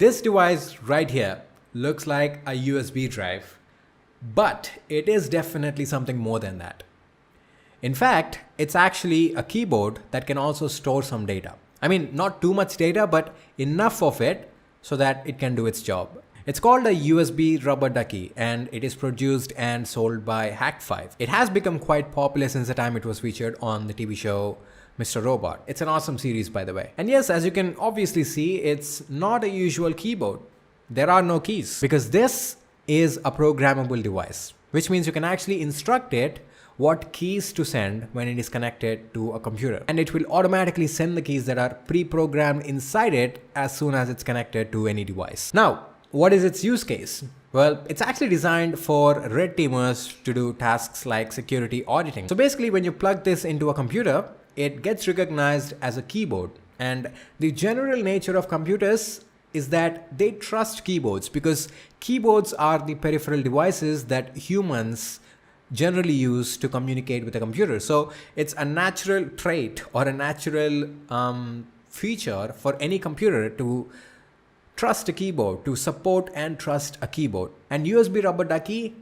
This device right here looks like a USB drive, but it is definitely something more than that. In fact, it's actually a keyboard that can also store some data. I mean, not too much data, but enough of it so that it can do its job. It's called a USB rubber ducky, and it is produced and sold by Hack5. It has become quite popular since the time it was featured on the TV show Mr. Robot. It's an awesome series, by the way. And yes, as you can obviously see, it's not a usual keyboard. There are no keys because this is a programmable device, which means you can actually instruct it what keys to send when it is connected to a computer. And it will automatically send the keys that are pre-programmed inside it as soon as it's connected to any device. Now, what is its use case? Well, it's actually designed for red teamers to do tasks like security auditing. So basically, when you plug this into a computer, it gets recognized as a keyboard. And the general nature of computers is that they trust keyboards because keyboards are the peripheral devices that humans generally use to communicate with a computer. So it's a natural trait or a natural feature for any computer to trust a keyboard, to support and trust a keyboard. And USB rubber ducky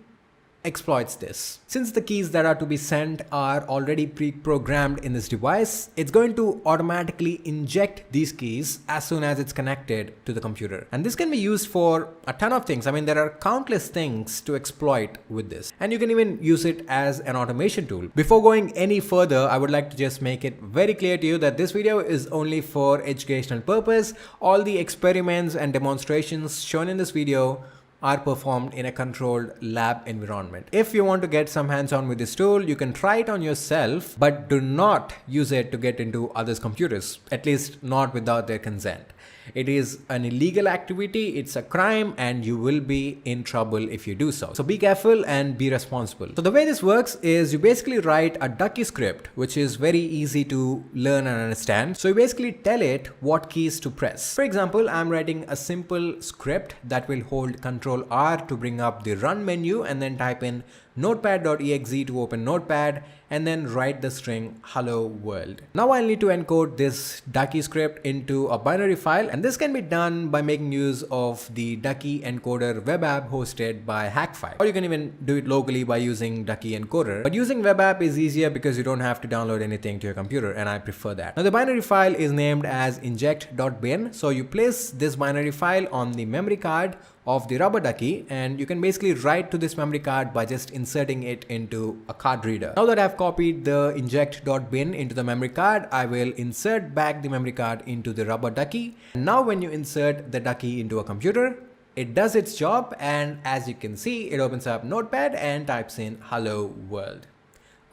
exploits this. Since the keys that are to be sent are already pre-programmed in this device, it's going to automatically inject these keys as soon as it's connected to the computer. And this can be used for a ton of things. I mean, there are countless things to exploit with this. And you can even use it as an automation tool. Before going any further, I would like to just make it very clear to you that this video is only for educational purpose. All the experiments and demonstrations shown in this video are performed in a controlled lab environment. If you want to get some hands-on with this tool, you can try it on yourself, but do not use it to get into others' computers, at least not without their consent. It is an illegal activity, it's a crime, and you will be in trouble if you do so. So be careful and be responsible. So the way this works is you basically write a ducky script, which is very easy to learn and understand. So you basically tell it what keys to press. For example, I'm writing a simple script that will hold Ctrl R to bring up the run menu and then type in notepad.exe to open notepad and then write the string hello world. Now I'll need to encode this ducky script into a binary file, and this can be done by making use of the ducky encoder web app hosted by Hack5. Or you can even do it locally by using ducky encoder. But using web app is easier because you don't have to download anything to your computer, and I prefer that. Now the binary file is named as inject.bin. So you place this binary file on the memory card of the rubber ducky, and you can basically write to this memory card by just inserting it into a card reader. Now that I've copied the inject.bin into the memory card, I will insert back the memory card into the rubber ducky. And now when you insert the ducky into a computer, it does its job, and as you can see, it opens up Notepad and types in hello world.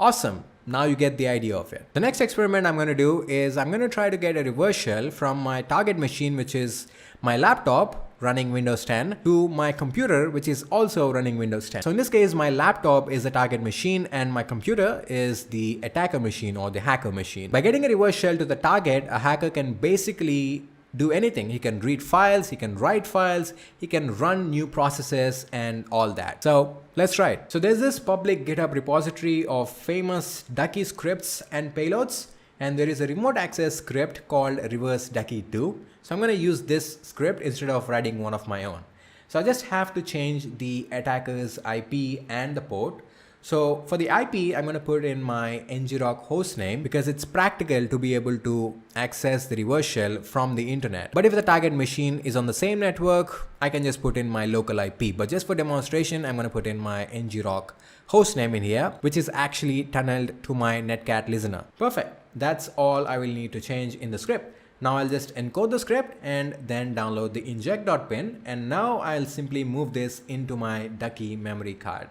Awesome. Now you get the idea of it. The next experiment I'm going to do is I'm going to try to get a reverse shell from my target machine, which is my laptop running Windows 10, to my computer, which is also running Windows 10. So in this case, my laptop is the target machine and my computer is the attacker machine or the hacker machine. By getting a reverse shell to the target, a hacker can basically do anything. He can read files, he can write files, he can run new processes and all that. So let's try it. So there's this public GitHub repository of famous ducky scripts and payloads, and there is a remote access script called reverse ducky 2. So I'm going to use this script instead of writing one of my own. So I just have to change the attacker's IP and the port. So for the IP, I'm going to put in my ngrok hostname because it's practical to be able to access the reverse shell from the internet. But if the target machine is on the same network, I can just put in my local IP. But just for demonstration, I'm going to put in my ngrok hostname in here, which is actually tunneled to my netcat listener. Perfect. That's all I will need to change in the script. Now I'll just encode the script and then download the inject.bin, and now I'll simply move this into my ducky memory card.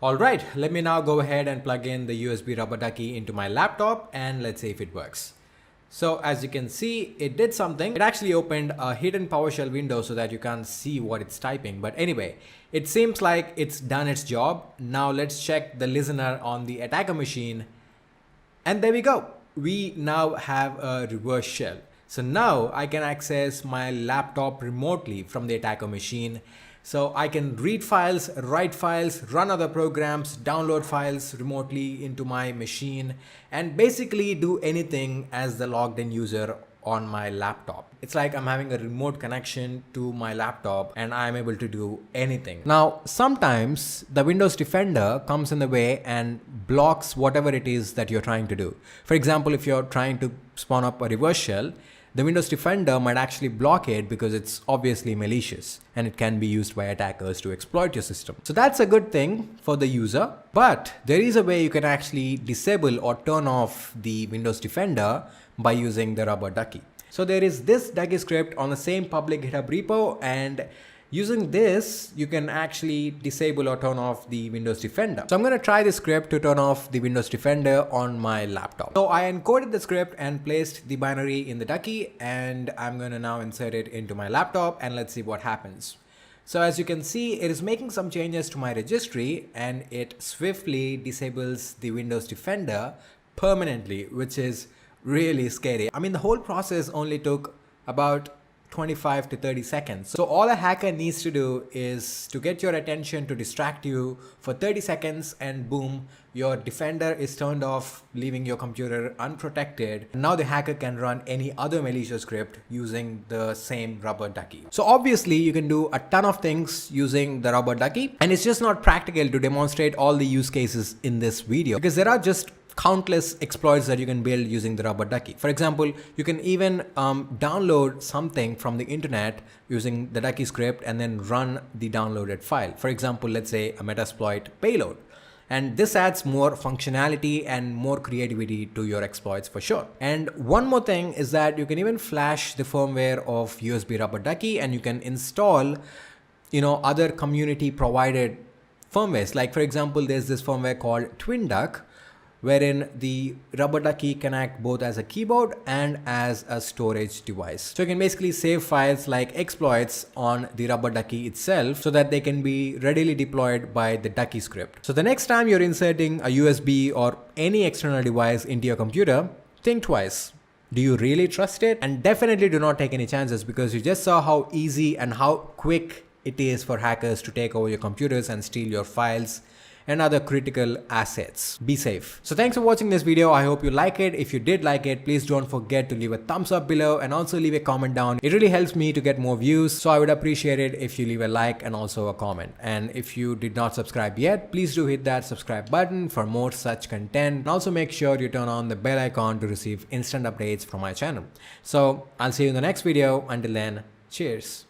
Alright, let me now go ahead and plug in the USB rubber ducky into my laptop and let's see if it works. So as you can see, it did something. It actually opened a hidden PowerShell window so that you can't see what it's typing. But anyway, it seems like it's done its job. Now let's check the listener on the attacker machine. And there we go. We now have a reverse shell. So now I can access my laptop remotely from the attacker machine. So I can read files, write files, run other programs, download files remotely into my machine, and basically do anything as the logged in user on my laptop. It's like I'm having a remote connection to my laptop and I'm able to do anything. Now, sometimes the Windows Defender comes in the way and blocks whatever it is that you're trying to do. For example, if you're trying to spawn up a reverse shell, the Windows Defender might actually block it because it's obviously malicious and it can be used by attackers to exploit your system. So that's a good thing for the user, but there is a way you can actually disable or turn off the Windows Defender by using the rubber ducky. So there is this ducky script on the same public GitHub repo, and using this, you can actually disable or turn off the Windows Defender. So I'm going to try this script to turn off the Windows Defender on my laptop. So I encoded the script and placed the binary in the ducky, and I'm going to now insert it into my laptop and let's see what happens. So as you can see, it is making some changes to my registry and it swiftly disables the Windows Defender permanently, which is really scary. I mean, the whole process only took about 25 to 30 seconds. So all a hacker needs to do is to get your attention, to distract you for 30 seconds, and boom, your defender is turned off, leaving your computer unprotected. Now the hacker can run any other malicious script using the same rubber ducky. So obviously you can do a ton of things using the rubber ducky, and it's just not practical to demonstrate all the use cases in this video because there are just countless exploits that you can build using the rubber ducky. For example, you can even download something from the internet using the ducky script and then run the downloaded file. For example, let's say a Metasploit payload. And this adds more functionality and more creativity to your exploits for sure. And one more thing is that you can even flash the firmware of USB rubber ducky, and you can install, other community provided firmwares. Like for example, there's this firmware called TwinDuck, wherein the rubber ducky can act both as a keyboard and as a storage device. So you can basically save files like exploits on the rubber ducky itself so that they can be readily deployed by the ducky script. So the next time you're inserting a USB or any external device into your computer, think twice. Do you really trust it? And definitely do not take any chances, because you just saw how easy and how quick it is for hackers to take over your computers and steal your files and other critical assets. Be safe. So thanks for watching this video. I hope you like it. If you did like it, please don't forget to leave a thumbs up below and also leave a comment down. It really helps me to get more views. So I would appreciate it if you leave a like and also a comment. And if you did not subscribe yet, please do hit that subscribe button for more such content. And also make sure you turn on the bell icon to receive instant updates from my channel. So I'll see you in the next video. Until then, cheers.